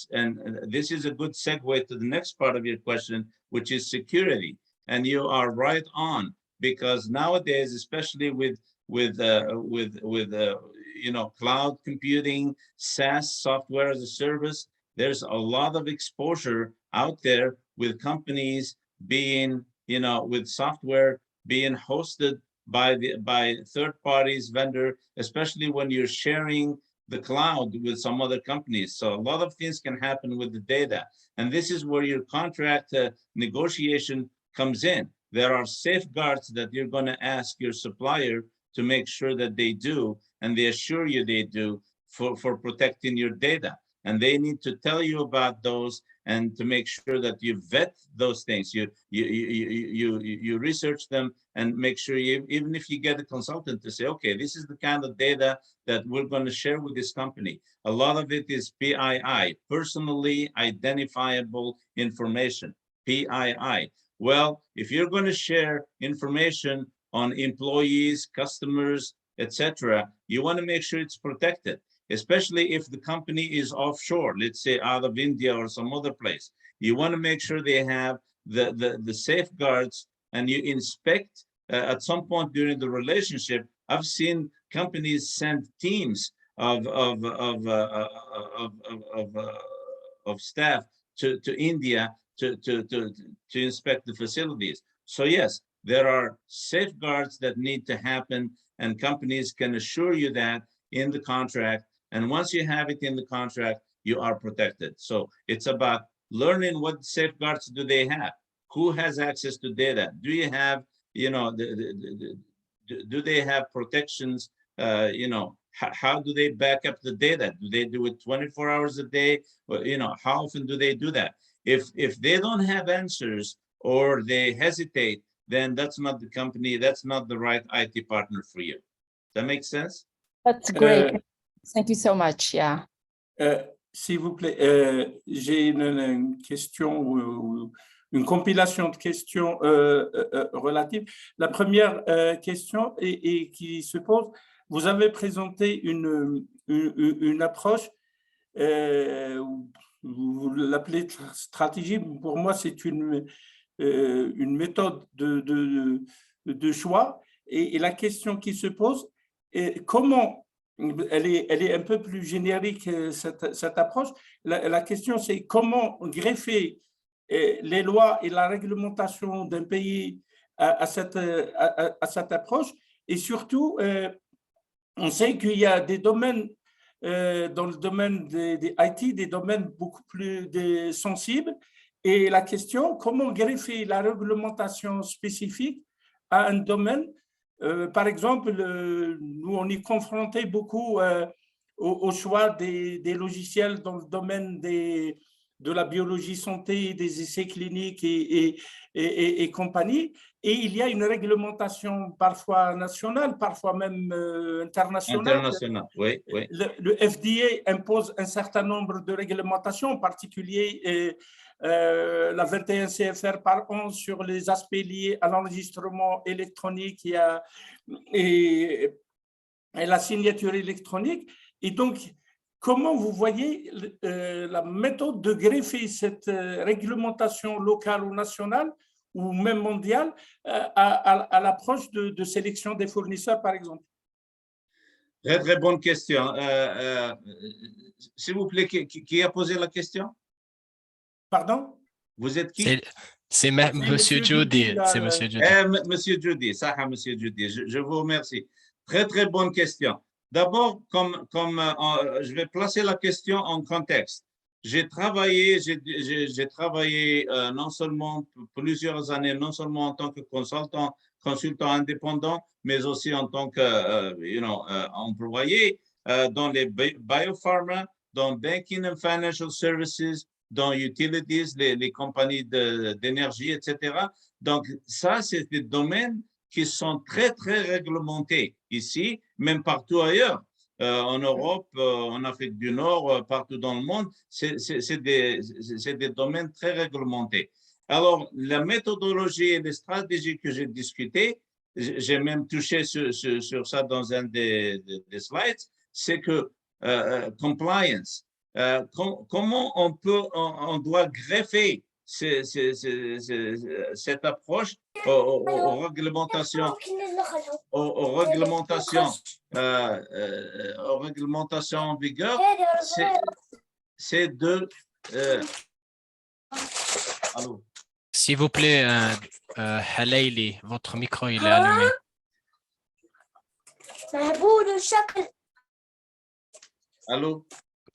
this is a good segue to the next part of your question, which is security. And you are right on, because nowadays, especially with cloud computing, SaaS, software as a service, there's a lot of exposure out there with companies being, with software being hosted by third parties, vendor, especially when you're sharing the cloud with some other companies. So a lot of things can happen with the data. And this is where your contract negotiation comes in. There are safeguards that you're going to ask your supplier to make sure that they do, and they assure you they do for protecting your data. And they need to tell you about those and to make sure that you vet those things. You research them and make sure even if you get a consultant to say, okay, this is the kind of data that we're going to share with this company. A lot of it is PII, personally identifiable information, PII. Well, if you're going to share information on employees, customers, etc., you want to make sure it's protected, especially if the company is offshore, let's say out of India or some other place. You want to make sure they have the safeguards, and you inspect at some point during the relationship. I've seen companies send teams of of staff to India to inspect the facilities. So yes, there are safeguards that need to happen, and companies can assure you that in the contract. And once you have it in the contract, you are protected. So it's about learning what safeguards do they have, who has access to data, do you have, you know, do they have protections, you know, how do they back up the data? Do they do it 24 hours a day? Or, you know, how often do they do that? If they don't have answers or they hesitate, then that's not the company, that's not the right IT partner for you. Does that make sense? That's great. Thank you so much. Yeah. S'il vous plaît, j'ai une question, une compilation de questions relatives. La première question et qui se pose, vous avez présenté une approche, vous l'appelez stratégie, pour moi c'est une méthode de choix, et la question qui se pose est comment, elle est un peu plus générique, cette approche. La question, c'est comment greffer les lois et la réglementation d'un pays à cette approche. Et surtout, on sait qu'il y a des domaines, dans le domaine des IT, des domaines beaucoup plus sensibles. Et la question, comment greffer la réglementation spécifique à un domaine. Par exemple, nous, on est confronté beaucoup au choix des logiciels dans le domaine de la biologie santé, des essais cliniques et compagnie. Et il y a une réglementation parfois nationale, parfois même internationale. International, oui, oui. Le FDA impose un certain nombre de réglementations, en particulier la 21 CFR par 11 sur les aspects liés à l'enregistrement électronique et la signature électronique. Et donc, comment vous voyez la méthode de greffer cette réglementation locale ou nationale ou même mondiale à l'approche de sélection des fournisseurs, par exemple? Très, très bonne question. S'il vous plaît, qui a posé la question? Pardon? Vous êtes qui? C'est Monsieur Judy. C'est Monsieur Judy. Monsieur Judy, ça, Monsieur Judy, je vous remercie. Très, très bonne question. D'abord, comme je vais placer la question en contexte. J'ai travaillé non seulement plusieurs années, non seulement en tant que consultant indépendant, mais aussi en tant que, employé dans les biopharma, dans banking and financial services, dans utilities, les compagnies d'énergie, etc. Donc, ça, c'est des domaines qui sont très, très réglementés ici, même partout ailleurs. En Europe, en Afrique du Nord, partout dans le monde, c'est des domaines très réglementés. Alors, la méthodologie et les stratégies que j'ai discutées, j'ai même touché sur ça dans un des slides, c'est que compliance, comment on doit greffer cette approche aux réglementations en vigueur, c'est de... Allô? S'il vous plaît, Halaili, votre micro il est allumé. Allô?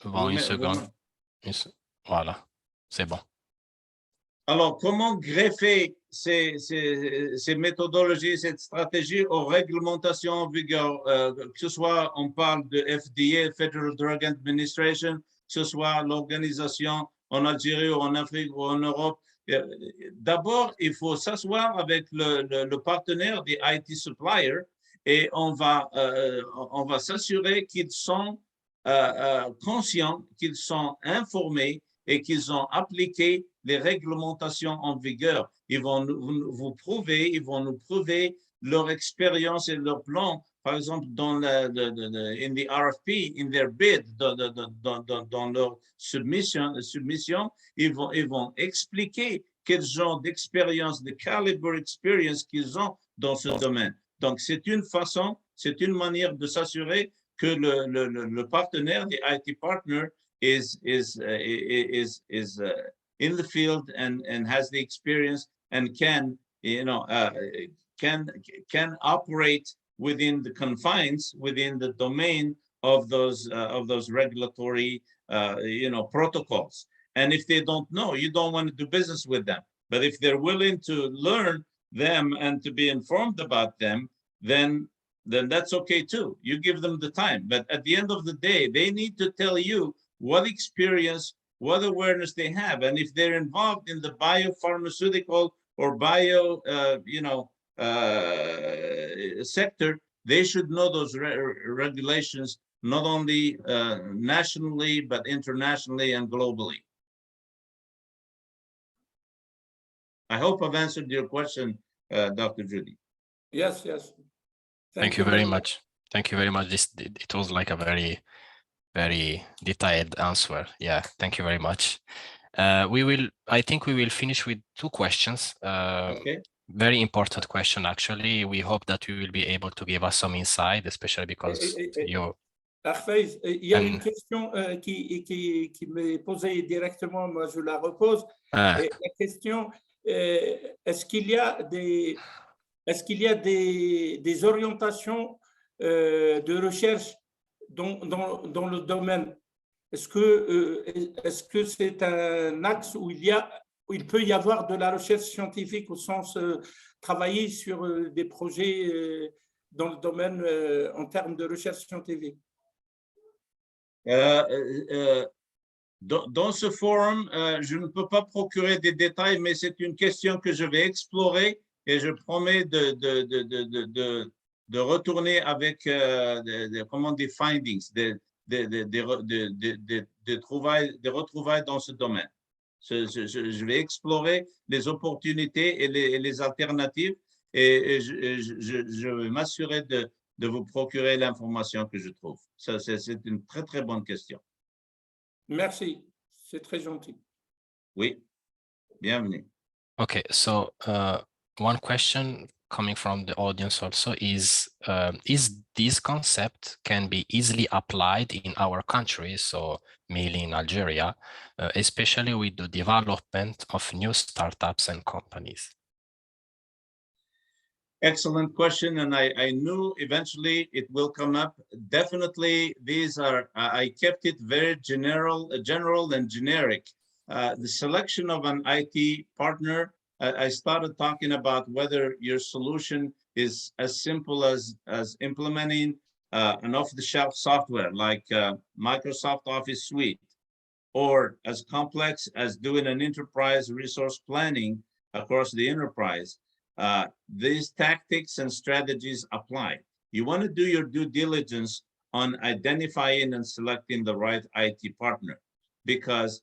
Bon, une seconde. Voilà, c'est bon. Alors, comment greffer ces méthodologies, cette stratégie aux réglementations en vigueur, que ce soit on parle de FDA, Federal Drug Administration, que ce soit l'organisation en Algérie ou en Afrique ou en Europe. D'abord, il faut s'asseoir avec le partenaire des IT suppliers et on va s'assurer qu'ils sont conscients, qu'ils sont informés et qu'ils ont appliqué les réglementations en vigueur. Ils vont nous prouver leur expérience et leur plan. Par exemple, dans in the RFP, in their bid, dans leur submission, ils vont expliquer quel genre d'expérience, de calibre expérience qu'ils ont dans ce domaine. Donc, c'est une façon, c'est une manière de s'assurer que le partenaire, the IT partner, in the field and has the experience and can can operate within the confines, within the domain of those regulatory protocols. And if they don't know, you don't want to do business with them. But if they're willing to learn them and to be informed about them, then that's okay too. You give them the time. But at the end of the day, they need to tell you what experience, what awareness they have. And if they're involved in the biopharmaceutical or bio sector, they should know those regulations, not only nationally, but internationally and globally. I hope I've answered your question, Dr. Judy. Yes, yes. Thank you very much. Thank you very much. It was like a very, very detailed answer. Yeah, thank you very much. I think we will finish with two questions. Okay. Very important question, actually. We hope that you will be able to give us some insight, especially because you... Faiz, il y a une question qui m'est posée directement, moi je la repose. La question, est-ce qu'il y a des orientations de recherche dans le domaine? Est-ce que c'est un axe où il peut y avoir de la recherche scientifique au sens travailler sur des projets dans le domaine en termes de recherche scientifique? Dans ce forum, je ne peux pas procurer des détails, mais c'est une question que je vais explorer et je promets de retourner avec des findings, des retrouvailles dans ce domaine. Je vais explorer les opportunités et les alternatives et je vais m'assurer de vous procurer l'information que je trouve. Ça, c'est une très, très bonne question. Merci, c'est très gentil. Oui, bienvenue. Okay, so one question coming from the audience also is this concept can be easily applied in our country, so mainly in Algeria, especially with the development of new startups and companies? Excellent question, and I knew eventually it will come up. Definitely, these are, I kept it very general and generic. The selection of an IT partner, I started talking about whether your solution is as simple as implementing an off-the-shelf software like Microsoft Office Suite, or as complex as doing an enterprise resource planning across the enterprise. These tactics and strategies apply. You want to do your due diligence on identifying and selecting the right IT partner, because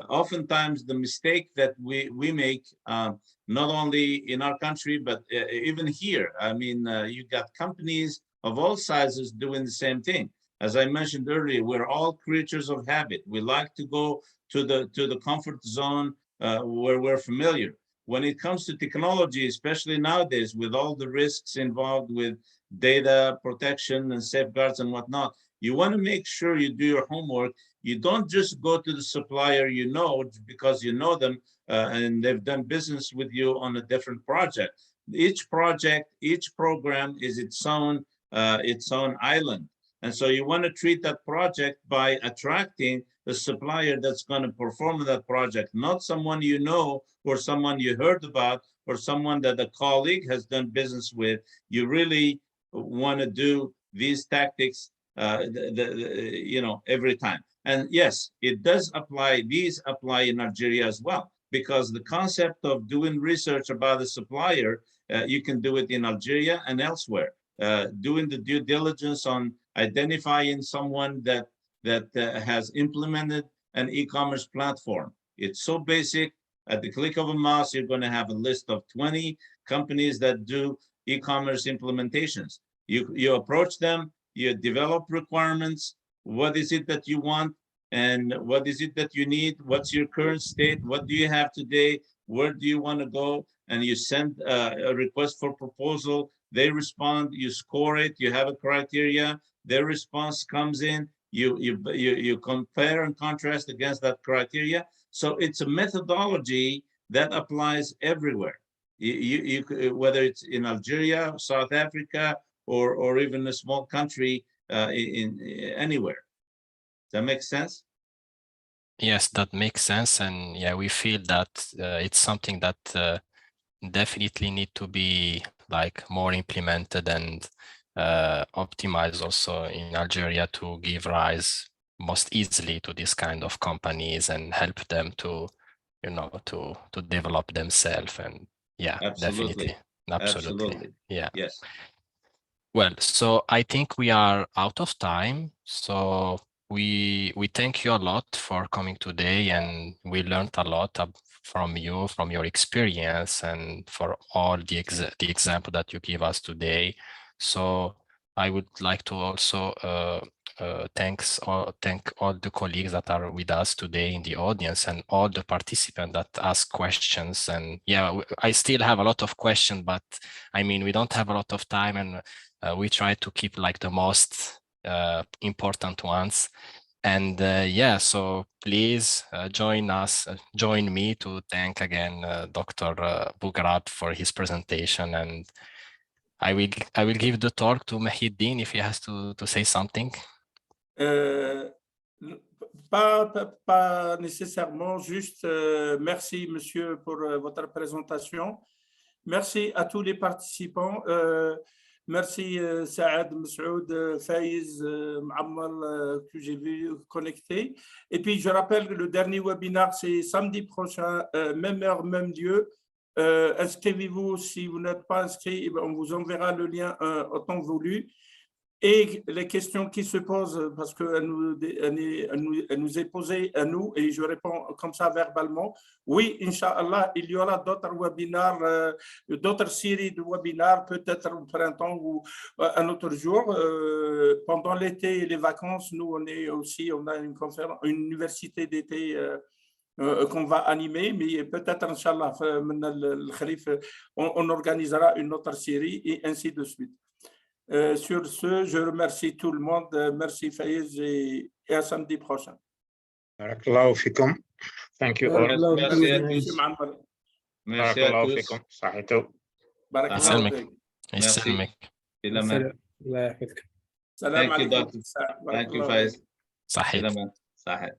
oftentimes the mistake that we make, not only in our country, but even here, I mean, you got companies of all sizes doing the same thing. As I mentioned earlier, we're all creatures of habit. We like to go to the comfort zone where we're familiar. When it comes to technology, especially nowadays, with all the risks involved with data protection and safeguards and whatnot, you want to make sure you do your homework. You don't just go to the supplier you know because you know them and they've done business with you on a different project. Each project, each program is its own island. And so you want to treat that project by attracting the supplier that's going to perform that project, not someone you know or someone you heard about or someone that a colleague has done business with. You really want to do these tactics every time. And yes, it does apply. These apply in Algeria as well, because the concept of doing research about a supplier, you can do it in Algeria and elsewhere. Doing the due diligence on identifying someone that has implemented an e-commerce platform. It's so basic. At the click of a mouse, you're going to have a list of 20 companies that do e-commerce implementations. You approach them, you develop requirements. What is it that you want? And what is it that you need? What's your current state? What do you have today? Where do you want to go? And you send a request for proposal. They respond, you score it, you have a criteria. Their response comes in, you compare and contrast against that criteria. So it's a methodology that applies everywhere. Whether it's in Algeria, South Africa, or even a small country in anywhere. Does that make sense? Yes, that makes sense. And yeah, we feel that it's something that definitely need to be like more implemented and optimized also in Algeria to give rise most easily to this kind of companies and help them to, you know, to develop themselves. And yeah, Absolutely. Absolutely. Yeah. Yes. Well, so I think we are out of time. So we thank you a lot for coming today, and we learned a lot from you, from your experience, and for all the example that you give us today. So I would like to also thank all the colleagues that are with us today in the audience and all the participants that ask questions. And yeah, I still have a lot of questions, but I mean, we don't have a lot of time, and we try to keep like the most important ones. And yeah, so please join me to thank again Dr. Bougrab for his presentation. And I will give the talk to Mahiddin if he has to say something. Pas nécessairement, juste merci monsieur pour votre présentation. Merci à tous les participants. Merci Saad, Masoud, Faiz, Amar que j'ai vu connecté. Et puis je rappelle que le dernier webinaire c'est samedi prochain, même heure, même lieu. Inscrivez-vous si vous n'êtes pas inscrit, on vous enverra le lien au temps voulu. Et les questions qui se posent, parce qu'elle nous est posée à nous, et je réponds comme ça verbalement. Oui, Inch'Allah, il y aura d'autres webinaires, d'autres séries de webinaires, peut-être au printemps ou un autre jour. Pendant l'été et les vacances, nous, on a une conférence, une université d'été qu'on va animer, mais peut-être, Inch'Allah, on organisera une autre série et ainsi de suite. Sur ce, je remercie tout le monde. Merci Faiz et à samedi prochain. Barakallahu fikum. Thank you all. Merci à tous. Barakallahu fikum. صحيتو. Barakallahu fikum. يسلمك. الله Salam Thank you, alaikum. Doctor. Thank you, Faiz. صحيح. Sahih.